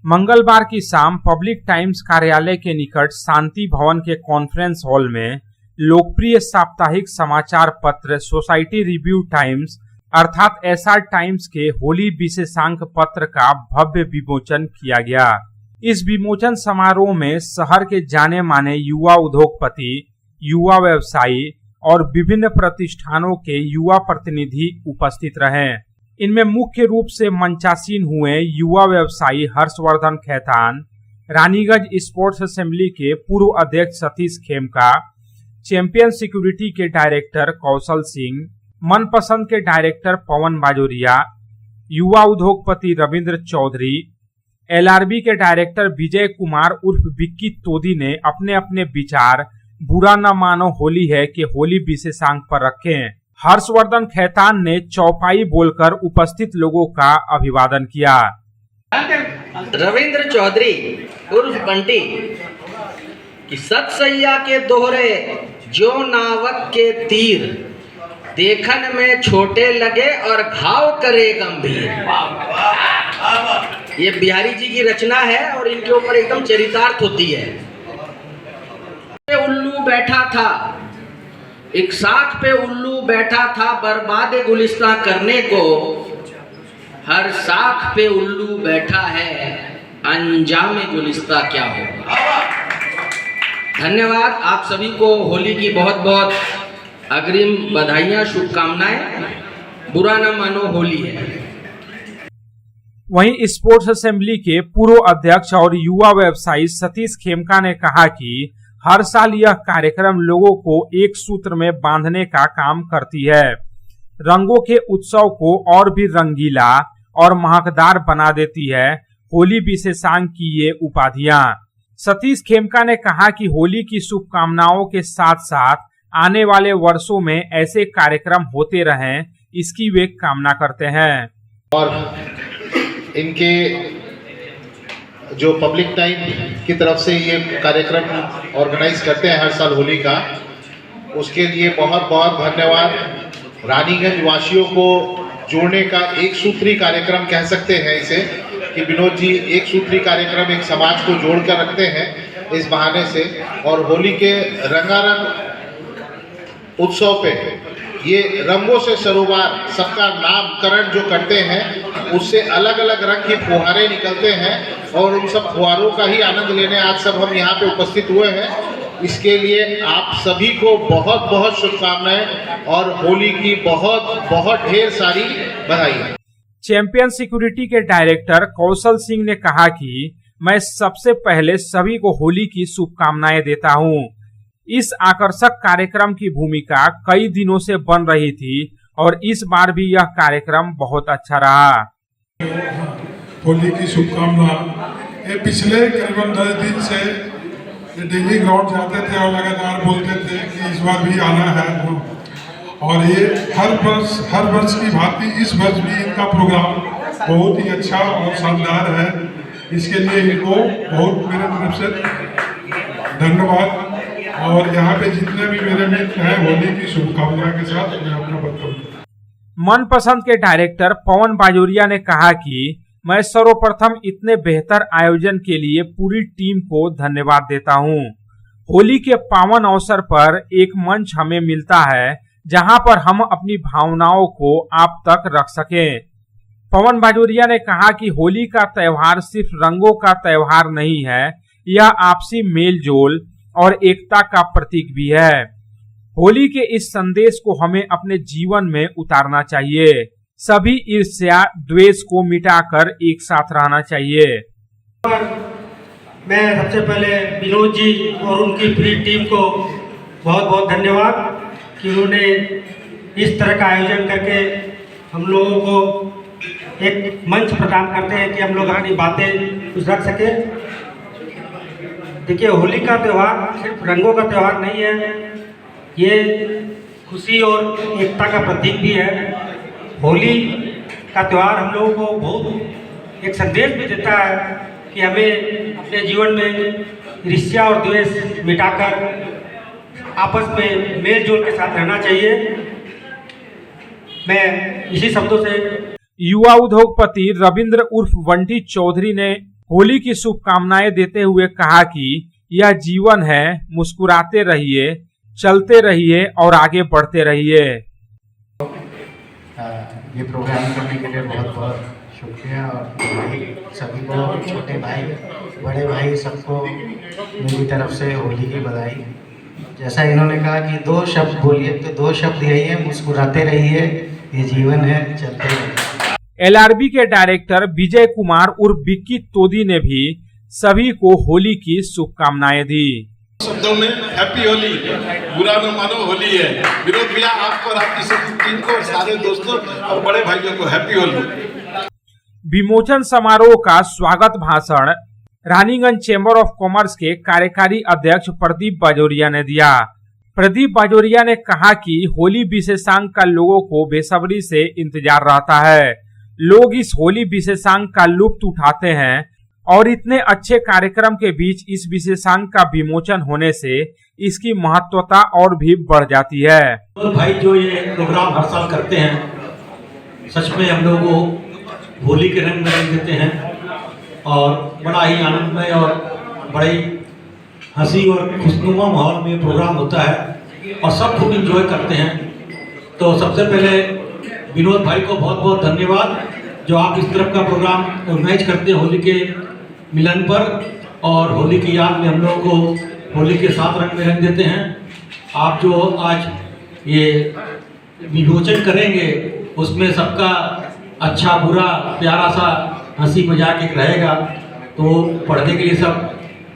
मंगलवार की शाम पब्लिक टाइम्स कार्यालय के निकट शांति भवन के कॉन्फ्रेंस हॉल में लोकप्रिय साप्ताहिक समाचार पत्र सोसाइटी रिव्यू टाइम्स अर्थात एसआर टाइम्स के होली विशेषांक पत्र का भव्य विमोचन किया गया। इस विमोचन समारोह में शहर के जाने माने युवा उद्योगपति, युवा व्यवसायी और विभिन्न प्रतिष्ठानों के युवा प्रतिनिधि उपस्थित रहे। इनमें मुख्य रूप से मंचासीन हुए युवा व्यवसायी हर्षवर्धन खैतान, रानीगंज स्पोर्ट्स असेंबली के पूर्व अध्यक्ष सतीश खेमका, चैंपियन सिक्योरिटी के डायरेक्टर कौशल सिंह, मनपसंद के डायरेक्टर पवन बाजोरिया, युवा उद्योगपति रविंद्र चौधरी, एलआरबी के डायरेक्टर विजय कुमार उर्फ विक्की तोदी ने अपने अपने विचार बुरा न मानो होली है कि होली विशेषांक पर रखें। हर्षवर्धन खैतान ने चौपाई बोलकर उपस्थित लोगों का अभिवादन किया। रविंद्र चौधरी उर्फ बंटी कि सतसैया के दोहरे जो नावक के तीर देखन में छोटे लगे और घाव करे गंभीर। ये बिहारी जी की रचना है और इनके ऊपर एकदम चरितार्थ होती है। उल्लू बैठा था, एक साख पे उल्लू बैठा था बर्बाद गुलिस्तां करने को, हर साख पे उल्लू बैठा है अंजाम गुलिस्तां क्या होगा। धन्यवाद। आप सभी को होली की बहुत बहुत अग्रिम बधाइयां, शुभकामनाएं। बुरा न मानो होली है। वहीं स्पोर्ट्स असेंबली के पूर्व अध्यक्ष और युवा व्यवसायी सतीश खेमका ने कहा कि हर साल यह कार्यक्रम लोगों को एक सूत्र में बांधने का काम करती है। रंगों के उत्सव को और भी रंगीला और महकदार बना देती है होली विशेषांक की ये उपाधियां। सतीश खेमका ने कहा कि होली की शुभकामनाओं के साथ साथ आने वाले वर्षों में ऐसे कार्यक्रम होते रहें, इसकी वे कामना करते हैं। और इनके जो पब्लिक टाइम की तरफ से ये कार्यक्रम ऑर्गेनाइज करते हैं हर साल होली का, उसके लिए बहुत बहुत धन्यवाद। रानीगंज वासियों को जोड़ने का एक सूत्री कार्यक्रम कह सकते हैं इसे, कि विनोद जी एक सूत्री कार्यक्रम एक समाज को जोड़कर रखते हैं इस बहाने से। और होली के रंगारंग उत्सव पे ये रंगों से सरोवर सबका नामकरण जो करते हैं, उससे अलग अलग रंग की फुहारें निकलते हैं और उन सब फुहारों का ही आनंद लेने आज सब हम यहाँ पे उपस्थित हुए हैं। इसके लिए आप सभी को बहुत बहुत शुभकामनाएं और होली की बहुत बहुत ढेर सारी बधाई। चैंपियन सिक्योरिटी के डायरेक्टर कौशल सिंह ने कहा कि मैं सबसे पहले सभी को होली की शुभकामनाएं देता हूं। इस आकर्षक कार्यक्रम की भूमिका कई दिनों से बन रही थी और इस बार भी यह कार्यक्रम बहुत अच्छा रहा। होली की शुभकामना। ये पिछले करीबन 10 दिन से डेली ग्राउंड जाते थे और लगातार बोलते थे कि इस बार भी आना है, और ये हर वर्ष की भांति इस वर्ष भी इनका प्रोग्राम बहुत ही अच्छा और शानदार है। इसके लिए इनको बहुत मेरे तरफ से धन्यवाद। और यहाँ पे जितने भी मेरे मित्र हैं, होली की शुभकामना के साथ मैं अपना वक्तव्य। मनपसंद के डायरेक्टर पवन बाजोरिया ने कहा कि मैं सर्वप्रथम इतने बेहतर आयोजन के लिए पूरी टीम को धन्यवाद देता हूँ। होली के पावन अवसर पर एक मंच हमें मिलता है जहाँ पर हम अपनी भावनाओं को आप तक रख सकें। पवन बाजोरिया ने कहा कि होली का त्योहार सिर्फ रंगों का त्योहार नहीं है, यह आपसी मेल जोल और एकता का प्रतीक भी है। होली के इस संदेश को हमें अपने जीवन में उतारना चाहिए। सभी ईर्ष्या द्वेष को मिटाकर एक साथ रहना चाहिए। मैं सबसे पहले विनोद जी और उनकी पूरी टीम को बहुत बहुत धन्यवाद कि उन्होंने इस तरह का आयोजन करके हम लोगों को एक मंच प्रदान करते हैं कि हम लोग अपनी बातें कुछ रख सकें। देखिए, होली का त्यौहार सिर्फ रंगों का त्यौहार नहीं है, ये खुशी और एकता का प्रतीक भी है। होली का त्यौहार हम लोगों को बहुत एक संदेश भी देता है कि हमें अपने जीवन में ईर्ष्या और द्वेष मिटाकर आपस में मेल जोल के साथ रहना चाहिए। मैं इसी शब्दों से युवा उद्योगपति रविंद्र उर्फ बंटी चौधरी ने होली की शुभकामनाएं देते हुए कहा कि यह जीवन है, मुस्कुराते रहिए, चलते रहिए और आगे बढ़ते रहिए। ये प्रोग्राम करने के लिए बहुत बहुत शुक्रिया और भाई सभी को, छोटे भाई बड़े भाई सबको मेरी तरफ से होली की बधाई। जैसा इन्होंने कहा कि 2 शब्द बोलिए, तो 2 शब्द यही है, मुस्कुराते रहिए, ये जीवन है, चलते रहिए। एलआरबी के डायरेक्टर विजय कुमार उर्फ विक्की तोदी ने भी सभी को होली की शुभकामनाएं दी। शब्दों में हैप्पी होली, बुरा न मानो होली है। विनोद भैया, आपको और आपकी सभी टीम को, सारे दोस्तों और बड़े भाइयों को हैप्पी होली। विमोचन समारोह का स्वागत भाषण रानीगंज चेंबर ऑफ कॉमर्स के कार्यकारी अध्यक्ष प्रदीप बाजोरिया ने दिया। प्रदीप बाजोरिया ने कहा कि होली विशेषांक का लोगों को बेसब्री से इंतजार रहता है। लोग इस होली विशेषांक का लुत्फ उठाते हैं और इतने अच्छे कार्यक्रम के बीच इस विशेषांक का विमोचन होने से इसकी महत्वता और भी बढ़ जाती है। तो भाई जो ये प्रोग्राम हर साल करते हैं, सच में हम लोगों को होली के रंग में रंग देते हैं और बड़ा ही आनंदमय और बड़ी हंसी और खुशनुमा माहौल में प्रोग्राम होता है और सब खूब इंजॉय करते हैं। तो सबसे पहले विनोद भाई को बहुत बहुत धन्यवाद जो आप इस तरफ का प्रोग्राम ऑर्गेनाइज करते हैं होली के मिलन पर, और होली की याद में हम लोगों को होली के साथ रंग में रंग देते हैं। आप जो आज ये विमोचन करेंगे उसमें सबका अच्छा बुरा प्यारा सा हंसी मजाक एक रहेगा, तो पढ़ने के लिए सब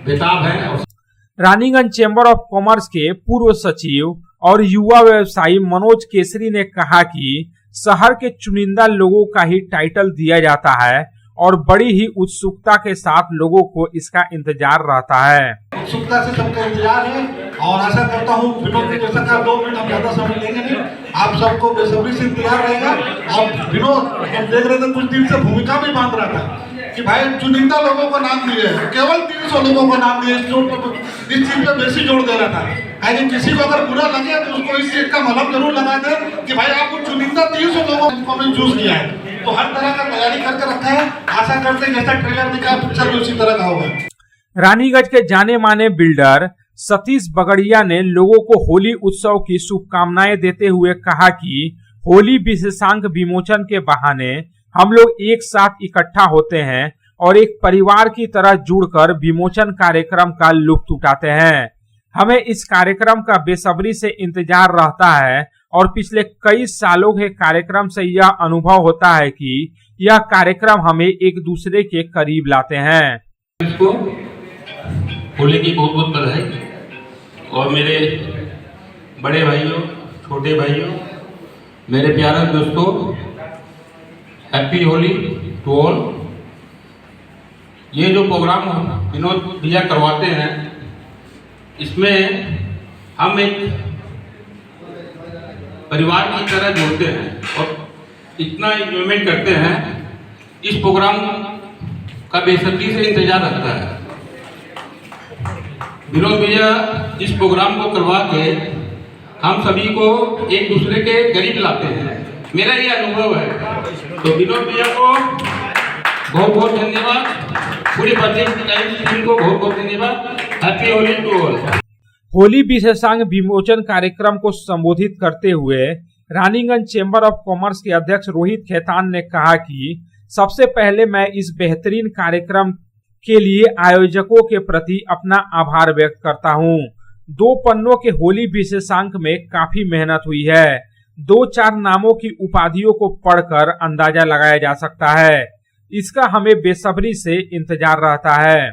बेताब है। रानीगंज चेंबर ऑफ कॉमर्स के पूर्व सचिव और युवा व्यवसायी मनोज केसरी ने कहा कि शहर के चुनिंदा लोगों का ही टाइटल दिया जाता है और बड़ी ही उत्सुकता के साथ लोगों को इसका इंतजार रहता है। उत्सुकता से सबका इंतजार है और आशा करता हूँ विनोद ने जैसा कहा 2 मिनट हम ज्यादा समय लेंगे नहीं, आप सबको बेसब्री से इंतजार रहेगा। और विनोद हम देख रहे थे कुछ दिन से भूमिका भी बांध रहा था कि भाई चुनिंदा लोगों को नाम दिए, केवल 300 लोगों को नाम दिए, इस चीज पे बेसी जोर दे रहा था। यदि किसी को अगर बुरा लगे तो उसको इस चीज का मलहम जरूर लगा दे कि भाई आपको चुनिंदा 300 लोगों को हमने चूज किया है। तो हर तरह का तैयारी करके रखा है, आशा करते हैं जैसा ट्रेलर दिखा पिक्चर भी उसी तरह का होगा। रानीगंज के जाने माने बिल्डर सतीश बगड़िया ने लोगों को होली उत्सव की शुभकामनाएं देते हुए कहा कि होली विशेषांक विमोचन के बहाने हम लोग एक साथ इकट्ठा होते हैं और एक परिवार की तरह जुड़कर विमोचन कार्यक्रम का लुत्फ उठाते हैं। हमें इस कार्यक्रम का बेसब्री से इंतजार रहता है और पिछले कई सालों के कार्यक्रम से यह अनुभव होता है कि यह कार्यक्रम हमें एक दूसरे के करीब लाते हैं। इसको होली की बहुत बहुत बधाई। और मेरे बड़े भाइयों, छोटे भाइयों, मेरे प्यारे दोस्तों, हैप्पी होली टू ऑल। ये जो प्रोग्राम विनोद भैया करवाते हैं, इसमें हम एक परिवार की तरह जुड़ते हैं और इतना एंजॉयमेंट करते हैं। इस प्रोग्राम का बेसब्री से इंतजार रहता है। विनोद भैया इस प्रोग्राम को करवा के हम सभी को एक दूसरे के करीब लाते हैं, मेरा ये अनुभव है। तो विनोद भैया को बहुत बहुत धन्यवाद, पूरी टीम को बहुत बहुत धन्यवाद। Happy Holi to all. Holi विशेषांक विमोचन कार्यक्रम को संबोधित करते हुए रानीगंज चेंबर ऑफ कॉमर्स के अध्यक्ष रोहित खेतान ने कहा कि सबसे पहले मैं इस बेहतरीन कार्यक्रम के लिए आयोजकों के प्रति अपना आभार व्यक्त करता हूं। 2 पन्नों के होली विशेषांक में काफी मेहनत हुई है। 2-4 नामों की उपाधियों को पढ़कर अंदाजा लगाया जा सकता है। इसका हमें बेसब्री से इंतजार रहता है।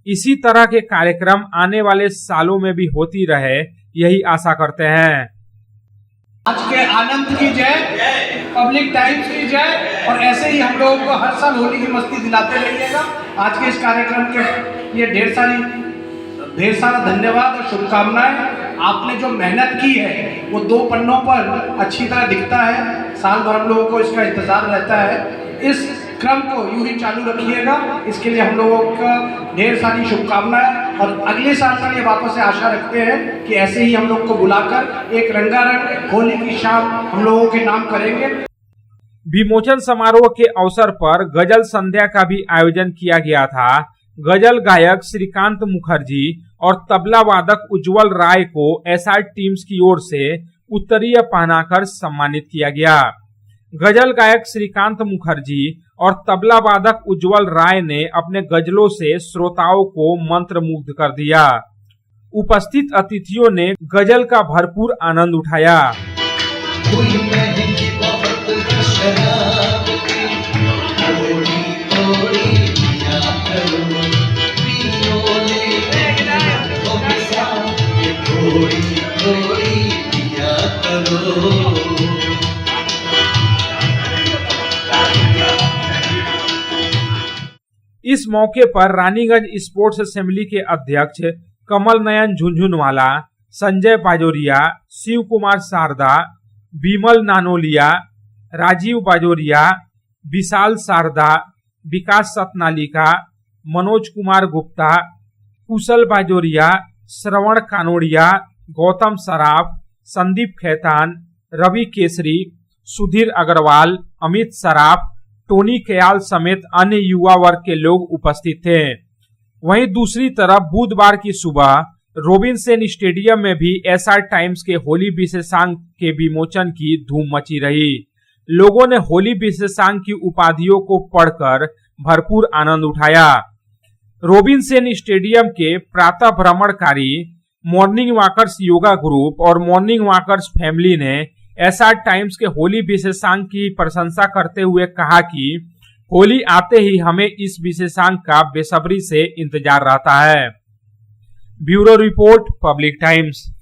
इसी तरह के कार्यक्रम आने वाले सालों में भी होती रहे, यही आशा करते हैं। आज के आनंद की जय, पब्लिक टाइम्स की जय, और ऐसे ही हम लोगों को हर साल होली की मस्ती दिलाते रहिएगा। आज के इस कार्यक्रम के लिए ढेर सारा धन्यवाद और शुभकामनाएं। आपने जो मेहनत की है वो 2 पन्नों पर अच्छी तरह दिखता है। साल भर हम लोगों को इसका इंतजार रहता है। इस क्रम को यूं ही चालू रखिएगा, इसके लिए हम लोगों का ढेर सारी शुभकामनाएं। और अगले साल के लिए वापस से आशा रखते हैं कि ऐसे ही हम लोग को बुलाकर एक रंगारंग होली की शाम हम लोगों के नाम करेंगे। विमोचन समारोह के अवसर पर गजल संध्या का भी आयोजन किया गया था। गजल गायक श्रीकांत मुखर्जी और तबला वादक उज्जवल राय को एसआर टीम्स की ओर से उत्तरीय पहनाकर सम्मानित किया गया। गजल गायक श्रीकांत मुखर्जी और तबला वादक उज्जवल राय ने अपने गजलों से श्रोताओं को मंत्रमुग्ध कर दिया। उपस्थित अतिथियों ने गजल का भरपूर आनंद उठाया। इस मौके पर रानीगंज स्पोर्ट्स असेंबली के अध्यक्ष कमल नयन झुंझुनवाला, संजय बाजोरिया, शिव कुमार शारदा, विमल नानोलिया, राजीव बाजोरिया, विशाल शारदा, विकास सतनालिका, मनोज कुमार गुप्ता, कुशल बाजोरिया, श्रवण कानोड़िया, गौतम सराफ, संदीप खैतान, रवि केसरी, सुधीर अग्रवाल, अमित सराफ, टोनी कयाल समेत अन्य युवा वर्ग के लोग उपस्थित थे। वहीं दूसरी तरफ बुधवार की सुबह रोबिन्सन स्टेडियम में भी एसआर टाइम्स के होली विशेषांक के विमोचन की धूम मची रही। लोगों ने होली विशेषांक की उपाधियों को पढ़कर भरपूर आनंद उठाया। रोबिन्सन स्टेडियम के प्रातः भ्रमणकारी मॉर्निंग वॉकर्स योगा ग्रुप और मॉर्निंग वॉकर्स फैमिली ने एसआर टाइम्स के होली विशेषांक की प्रशंसा करते हुए कहा कि होली आते ही हमें इस विशेषांक का बेसब्री से इंतजार रहता है। Bureau report, public times.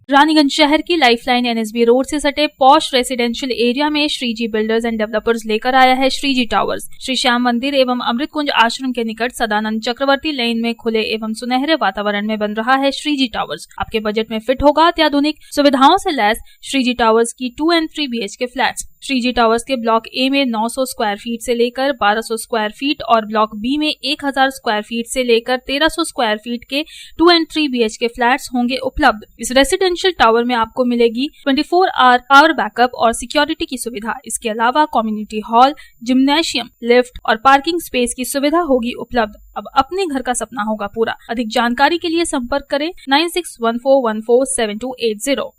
Raniganj शहर की लाइफलाइन एनएसबी रोड से सटे पॉश रेसिडेंशियल एरिया में श्रीजी बिल्डर्स एंड डेवलपर्स लेकर आया है श्रीजी टावर्स। श्री श्याम मंदिर एवं अमृत कुंज आश्रम के निकट सदानंद चक्रवर्ती लेन में खुले एवं सुनहरे वातावरण में बन रहा है श्रीजी टावर्स। आपके बजट में फिट होगा अत्याधुनिक सुविधाओं से लैस श्रीजी टावर्स की 2 and 3 BHK flats. Shreeji towers के ब्लॉक ए में 900 स्क्वायर फीट से लेकर 1200 स्क्वायर फीट और ब्लॉक बी में 1000 स्क्वायर फीट से लेकर 1300 स्क्वायर फीट के 2 and 3 BHK फ्लैट्स होंगे उपलब्ध। इस रेसिडेंशियल टावर में आपको मिलेगी 24 आवर पावर बैकअप और सिक्योरिटी की सुविधा। इसके अलावा कम्युनिटी हॉल, जिम्नेशियम, लिफ्ट और पार्किंग स्पेस की सुविधा होगी उपलब्ध। अब अपने घर का सपना होगा पूरा। अधिक जानकारी के लिए संपर्क करें 9614147280।